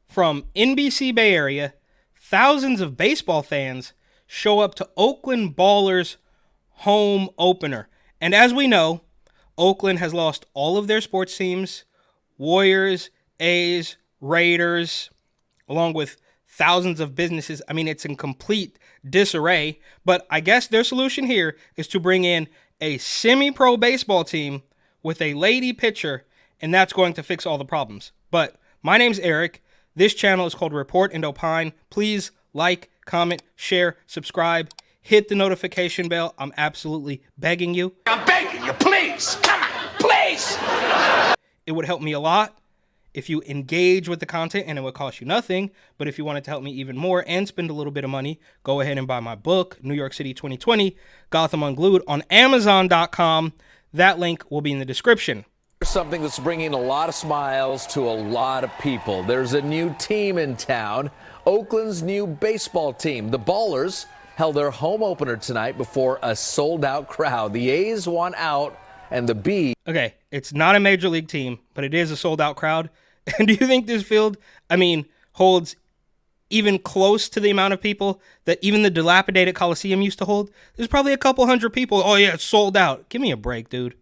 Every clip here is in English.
from NBC Bay Area, thousands of baseball fans show up to Oakland Ballers home opener. And as we know, Oakland has lost all of their sports teams, Warriors, A's, Raiders, along with thousands of businesses. I mean, it's in complete disarray. But I guess their solution here is to bring in a semi-pro baseball team with a lady pitcher, and that's going to fix all the problems. But my name's Eric. This channel is called Report and Opine. Please like, comment, share, subscribe, hit the notification bell. I'm absolutely begging you. I'm begging you, please. Come on, please. It would help me a lot if you engage with the content, and it would cost you nothing. But if you wanted to help me even more and spend a little bit of money, go ahead and buy my book, New York City 2020, Gotham Unglued, on Amazon.com. That link will be in the description. Something that's bringing a lot of smiles to a lot of people. There's a new team in town, Oakland's new baseball team. The Ballers held their home opener tonight before a sold-out crowd. The A's won out, and the B... Okay, it's not a major league team, but it is a sold-out crowd. And do you think this field, holds even close to the amount of people that even the dilapidated Coliseum used to hold? There's probably a couple hundred people. Oh, yeah, it's sold out. Give me a break, dude.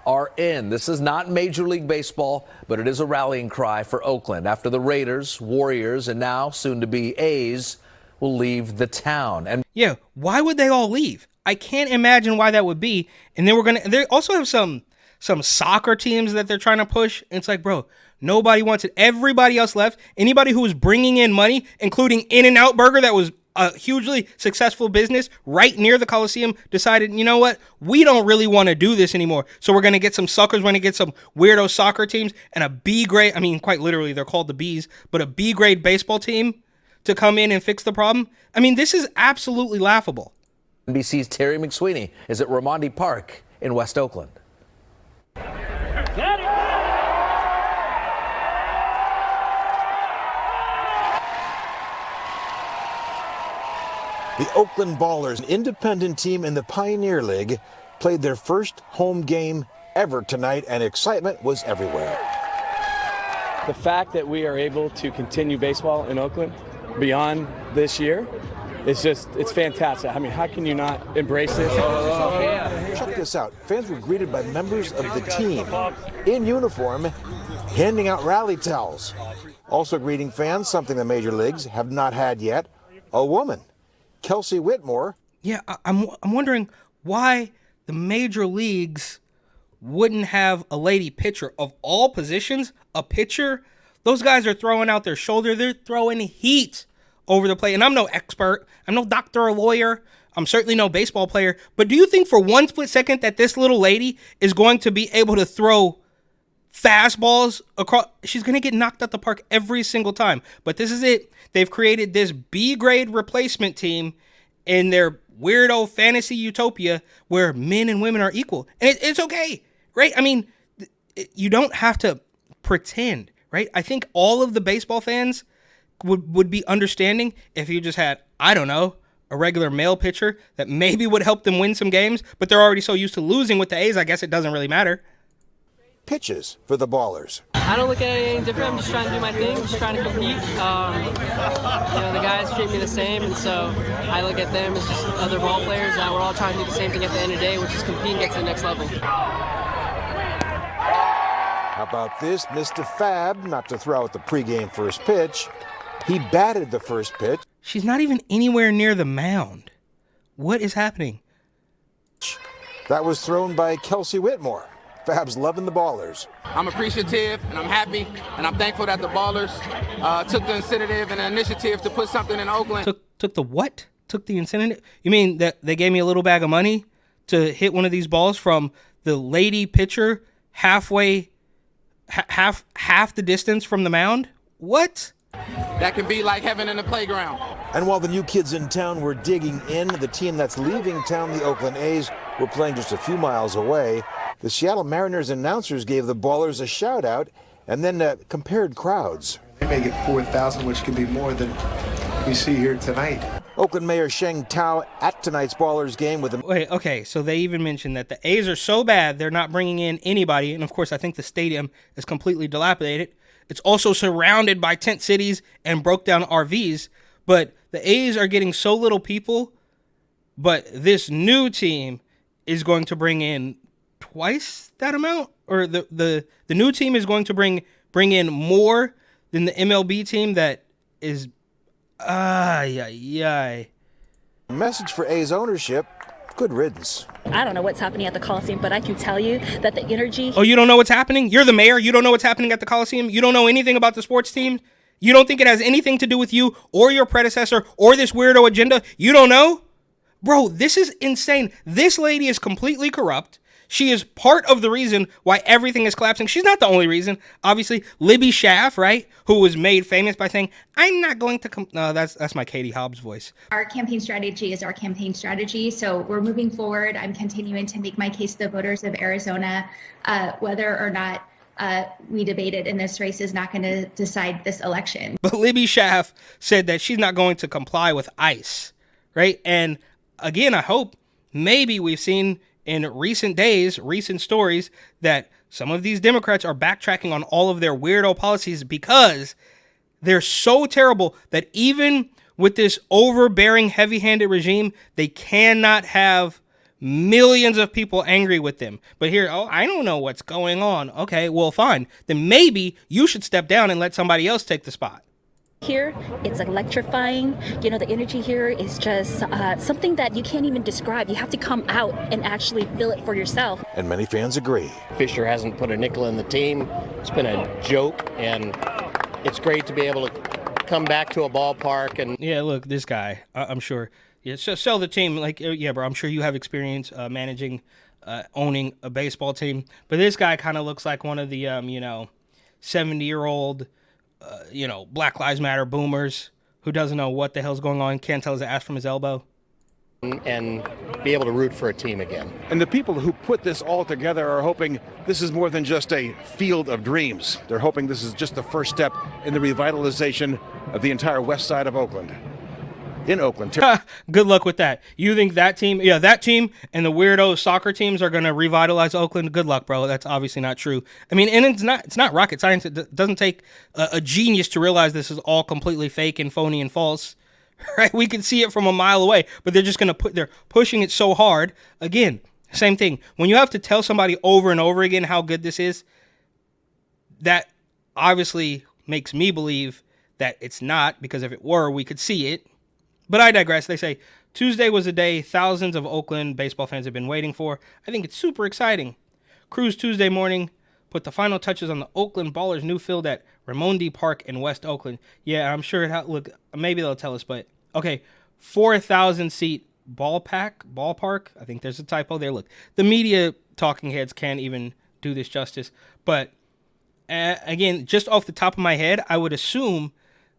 Are in. This is not Major League Baseball, but it is a rallying cry for Oakland after the Raiders, Warriors, and now soon to be A's will leave the town. And yeah, why would they all leave? I can't imagine why that would be. And then they also have some soccer teams that they're trying to push. And it's like, bro, nobody wants it. Everybody else left. Anybody who was bringing in money, including In-N-Out Burger, that was a hugely successful business right near the Coliseum, decided, you know what? We don't really want to do this anymore. So we're going to get some suckers. We're going to get some weirdo soccer teams and a B-grade, quite literally, they're called the Bs, but a B-grade baseball team to come in and fix the problem. This is absolutely laughable. NBC's Terry McSweeney is at Raimondi Park in West Oakland. The Oakland Ballers, an independent team in the Pioneer League, played their first home game ever tonight, and excitement was everywhere. The fact that we are able to continue baseball in Oakland beyond this year, it's fantastic. How can you not embrace this? Check this out. Fans were greeted by members of the team in uniform, handing out rally towels. Also greeting fans, something the major leagues have not had yet, a woman. Kelsey Whitmore. Yeah, I'm wondering why the major leagues wouldn't have a lady pitcher of all positions, a pitcher. Those guys are throwing out their shoulder. They're throwing heat over the plate. And I'm no expert. I'm no doctor or lawyer. I'm certainly no baseball player. But do you think for one split second that this little lady is going to be able to throw fastballs across? She's going to get knocked out the park every single time. But this is it. They've created this B-grade replacement team in their weirdo fantasy utopia where men and women are equal. And it's okay, right? You don't have to pretend, right? I think all of the baseball fans would be understanding if you just had, I don't know, a regular male pitcher that maybe would help them win some games, but they're already so used to losing with the A's, I guess it doesn't really matter. Pitches for the Ballers. I don't look at anything different. I'm just trying to do my thing, just trying to compete. The guys treat me the same, and so I look at them as just other ball players. We're all trying to do the same thing at the end of the day, which is compete and get to the next level. How about this? Mr. Fab, not to throw out the pregame first pitch. He batted the first pitch. She's not even anywhere near the mound. What is happening? That was thrown by Kelsey Whitmore. Fab's loving the Ballers. I'm appreciative and I'm happy and I'm thankful that the Ballers took the initiative and the initiative to put something in Oakland. Took the what? Took the incentive? You mean that they gave me a little bag of money to hit one of these balls from the lady pitcher half the distance from the mound? What? That can be like heaven in the playground. And while the new kids in town were digging in, the team that's leaving town, the Oakland A's, were playing just a few miles away. The Seattle Mariners announcers gave the Ballers a shout-out and then compared crowds. They may get 4,000, which could be more than we see here tonight. Oakland Mayor Sheng Tao at tonight's Ballers game with the... Wait, okay, so they even mentioned that the A's are so bad they're not bringing in anybody, and of course I think the stadium is completely dilapidated. It's also surrounded by tent cities and broke down RVs. But the A's are getting so little people, but this new team is going to bring in twice that amount, or the new team is going to bring in more than the MLB team that is Message for A's ownership: good riddance. I don't know what's happening at the Coliseum, but I can tell you that the energy... Oh, you don't know what's happening? You're the mayor. You don't know what's happening at the Coliseum? You don't know anything about the sports team? You don't think it has anything to do with you or your predecessor or this weirdo agenda? You don't know? Bro, this is insane. This lady is completely corrupt. She is part of the reason why everything is collapsing. She's not the only reason. Obviously, Libby Schaff, right, who was made famous by saying, "I'm not going to..." No, that's my Katie Hobbs voice. Our campaign strategy is our campaign strategy. So we're moving forward. I'm continuing to make my case to the voters of Arizona. Whether or not we debated in this race is not going to decide this election. But Libby Schaff said that she's not going to comply with ICE, right? And again, I hope maybe we've seen in recent days, recent stories, that some of these Democrats are backtracking on all of their weirdo policies because they're so terrible that even with this overbearing, heavy-handed regime, they cannot have millions of people angry with them. But here, I don't know what's going on. Okay, well, fine. Then maybe you should step down and let somebody else take the spot. Here, it's electrifying. You know, the energy here is just something that you can't even describe. You have to come out and actually feel it for yourself. And many fans agree. Fisher hasn't put a nickel in the team. It's been a joke, and it's great to be able to come back to a ballpark. And yeah, look, this guy, I'm sure. Yeah, so sell the team. Like, yeah, bro, I'm sure you have experience managing, owning a baseball team. But this guy kind of looks like one of the, 70-year-old, Black Lives Matter boomers who doesn't know what the hell's going on, can't tell his ass from his elbow. And be able to root for a team again. And the people who put this all together are hoping this is more than just a field of dreams. They're hoping this is just the first step in the revitalization of the entire west side of Oakland. In Oakland. Good luck with that. You think that team and the weirdo soccer teams are going to revitalize Oakland? Good luck, bro. That's obviously not true. I mean, and it's not rocket science. It doesn't take a genius to realize this is all completely fake and phony and false. Right? We can see it from a mile away, but they're pushing it so hard. Again, same thing. When you have to tell somebody over and over again how good this is, that obviously makes me believe that it's not, because if it were, we could see it. But I digress. They say Tuesday was a day thousands of Oakland baseball fans have been waiting for. I think it's super exciting. Crews Tuesday morning put the final touches on the Oakland Ballers' new field at Raimondi Park in West Oakland. Yeah, I'm sure look, maybe they'll tell us, but okay, 4,000-seat ballpark. I think there's a typo there. Look, the media talking heads can't even do this justice. But again, just off the top of my head, I would assume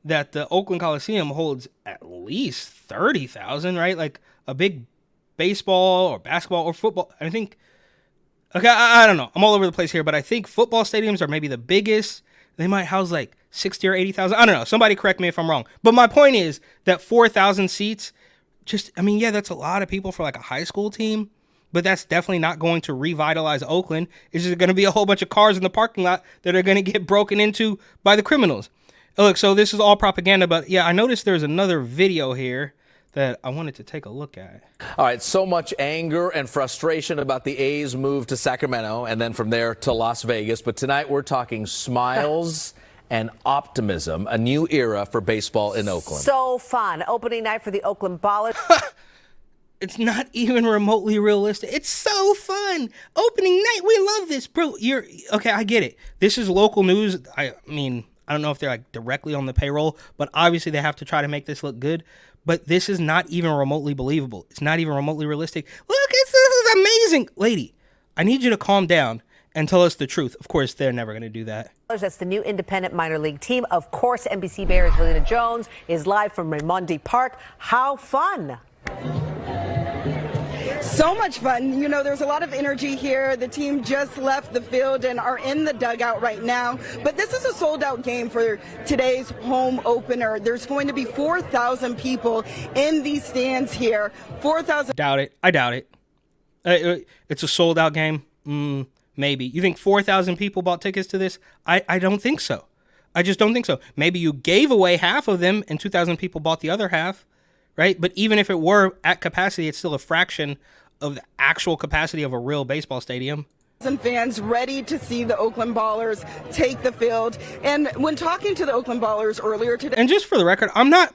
that the Oakland Coliseum holds at least 30,000, right? Like a big baseball or basketball or football. I think, okay, I don't know. I'm all over the place here, but I think football stadiums are maybe the biggest. They might house like 60 or 80,000. I don't know. Somebody correct me if I'm wrong. But my point is that 4,000 seats, that's a lot of people for like a high school team, but that's definitely not going to revitalize Oakland. It's just going to be a whole bunch of cars in the parking lot that are going to get broken into by the criminals. Look, so this is all propaganda, but yeah, I noticed there's another video here that I wanted to take a look at. All right, so much anger and frustration about the A's move to Sacramento and then from there to Las Vegas. But tonight we're talking smiles and optimism, a new era for baseball in Oakland. So fun. Opening night for the Oakland Ballers. It's not even remotely realistic. It's so fun. Opening night. We love this, bro. Okay, I get it. This is local news. I mean, I don't know if they're like directly on the payroll, but obviously they have to try to make this look good. But this is not even remotely believable. It's not even remotely realistic. Look, this is amazing. Lady, I need you to calm down and tell us the truth. Of course, they're never going to do that. That's the new independent minor league team. Of course, NBC Bears' Lena Jones is live from Raimondi Park. How fun. So much fun. You know, there's a lot of energy here. The team just left the field and are in the dugout right now. But this is a sold-out game for today's home opener. There's going to be 4,000 people in these stands here. 4,000. Doubt it. I doubt it. It's a sold-out game. Maybe. You think 4,000 people bought tickets to this? I don't think so. I just don't think so. Maybe you gave away half of them and 2,000 people bought the other half, right? But even if it were at capacity, it's still a fraction of the actual capacity of a real baseball stadium. And fans ready to see the Oakland Ballers take the field. And when talking to the Oakland Ballers earlier today. And just for the record, I'm not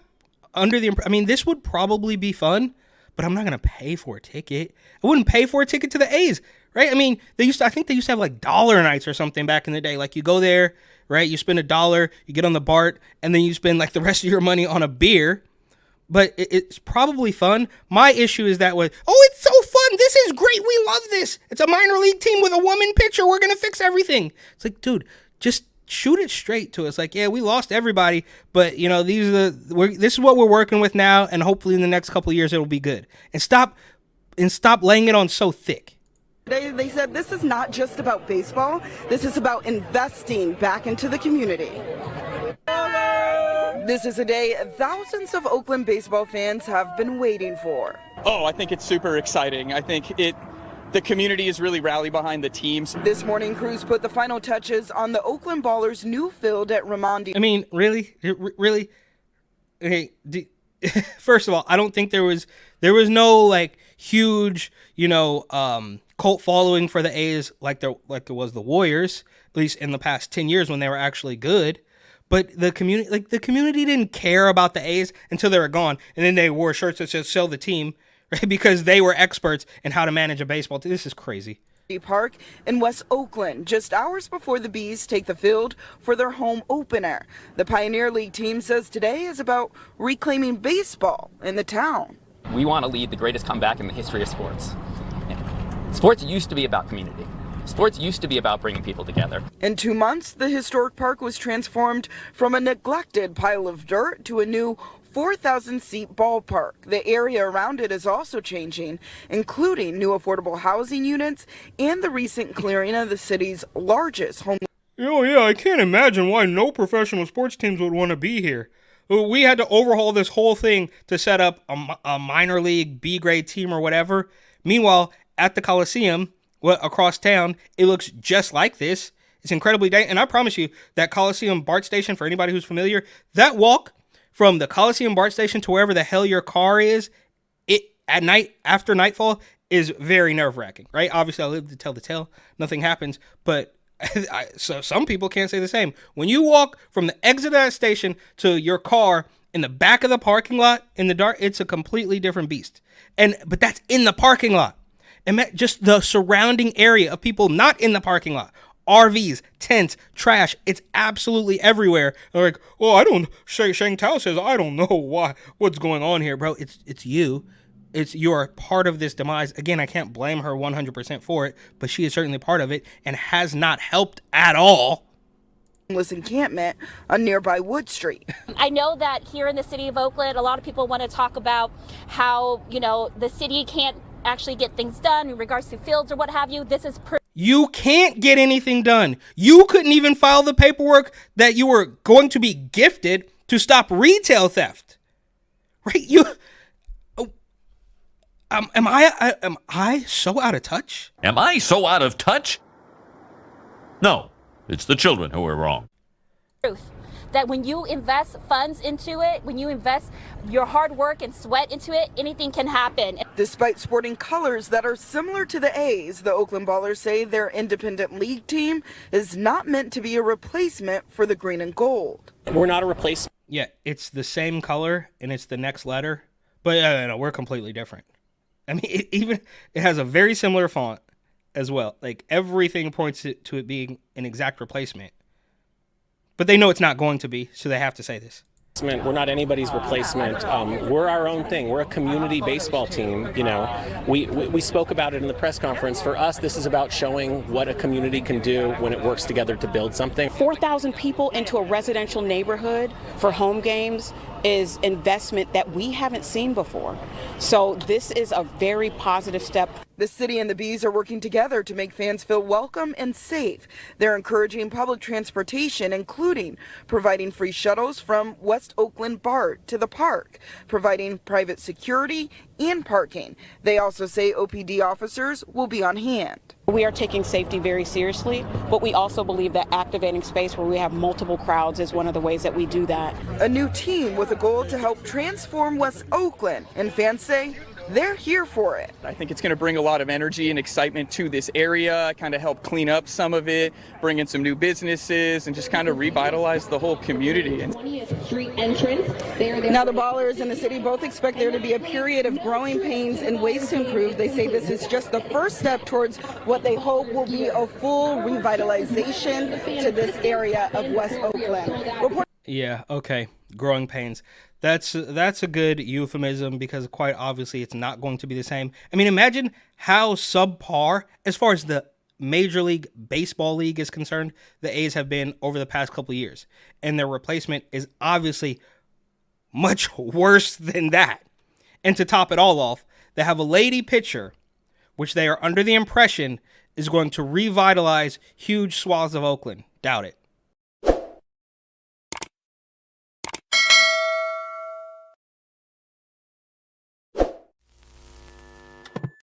under the impression, I mean, this would probably be fun, but I'm not going to pay for a ticket. I wouldn't pay for a ticket to the A's, right? I mean, I think they used to have like dollar nights or something back in the day. Like you go there, right? You spend $1, you get on the BART, and then you spend like the rest of your money on a beer. But it's probably fun. My issue is that it's so fun. This is great. We love this. It's a minor league team with a woman pitcher. We're going to fix everything. It's like, dude, just shoot it straight to us. Like, yeah, we lost everybody, but this is what we're working with now, and hopefully in the next couple of years it'll be good. And stop laying it on so thick. They said this is not just about baseball. This is about investing back into the community. This is a day thousands of Oakland baseball fans have been waiting for. Oh, I think it's super exciting. I think the community is really rallied behind the teams. This morning, crews put the final touches on the Oakland Ballers' new field at Raimondi. I mean, really? Okay, first of all, I don't think there was no like huge, cult following for the A's like there was the Warriors, at least in the past 10 years when they were actually good. But the community didn't care about the A's until they were gone, and then they wore shirts that said "sell the team," right? Because they were experts in how to manage a baseball team. This is crazy. Park in West Oakland, just hours before the Bees take the field for their home opener. The Pioneer League team says today is about reclaiming baseball in the town. We want to lead the greatest comeback in the history of sports. Sports used to be about community. Sports used to be about bringing people together. In 2 months, the historic park was transformed from a neglected pile of dirt to a new 4,000-seat ballpark. The area around it is also changing, including new affordable housing units and the recent clearing of the city's largest home. Oh, yeah, I can't imagine why no professional sports teams would want to be here. We had to overhaul this whole thing to set up a minor league B-grade team or whatever. Meanwhile, at the Coliseum, across town, it looks just like this. It's incredibly dangerous. And I promise you, that Coliseum BART station, for anybody who's familiar, that walk from the Coliseum BART station to wherever the hell your car is, at night, after nightfall, is very nerve-wracking, right? Obviously, I live to tell the tale. Nothing happens. But so some people can't say the same. When you walk from the exit of that station to your car in the back of the parking lot in the dark, it's a completely different beast. But that's in the parking lot. And just the surrounding area of people not in the parking lot. RVs, tents, trash. It's absolutely everywhere. They're like, well, Shang Tao says, I don't know what's going on here, bro. It's you. You're part of this demise. Again, I can't blame her 100% for it, but she is certainly part of it and has not helped at all. Encampment on nearby Wood Street. I know that here in the city of Oakland, a lot of people want to talk about how, the city can't actually get things done in regards to fields or what have you. This is You can't get anything done. You couldn't even file the paperwork that you were going to be gifted to stop retail theft. Right? Am I so out of touch? Am I so out of touch? No, it's the children who are wrong. Truth. That when you invest funds into it, when you invest your hard work and sweat into it, anything can happen. Despite sporting colors that are similar to the A's, the Oakland Ballers say their independent league team is not meant to be a replacement for the green and gold. We're not a replacement. Yeah, it's the same color and it's the next letter, but no, we're completely different. I mean, it has a very similar font as well. Like everything points to it being an exact replacement. But they know it's not going to be, so they have to say this. We're not anybody's replacement. We're our own thing. We're a community baseball team. We spoke about it in the press conference. For us, this is about showing what a community can do when it works together to build something. 4,000 people into a residential neighborhood for home games is investment that we haven't seen before. So this is a very positive step. The city and the Bees are working together to make fans feel welcome and safe. They're encouraging public transportation, including providing free shuttles from West Oakland BART to the park, providing private security and parking. They also say OPD officers will be on hand. We are taking safety very seriously, but we also believe that activating space where we have multiple crowds is one of the ways that we do that. A new team with a goal to help transform West Oakland, and fans say they're here for it. I think it's going to bring a lot of energy and excitement to this area, kind of help clean up some of it, bring in some new businesses, and just kind of revitalize the whole community. 20th Street entrance. Now the Ballers and the city both expect there to be a period of growing pains and ways to improve. They say this is just the first step towards what they hope will be a full revitalization to this area of West Oakland. Yeah, okay. Growing pains. That's a good euphemism because quite obviously it's not going to be the same. I mean, imagine how subpar, as far as the Major League Baseball league is concerned, the A's have been over the past couple of years. And their replacement is obviously much worse than that. And to top it all off, they have a lady pitcher, which they are under the impression is going to revitalize huge swaths of Oakland. Doubt it.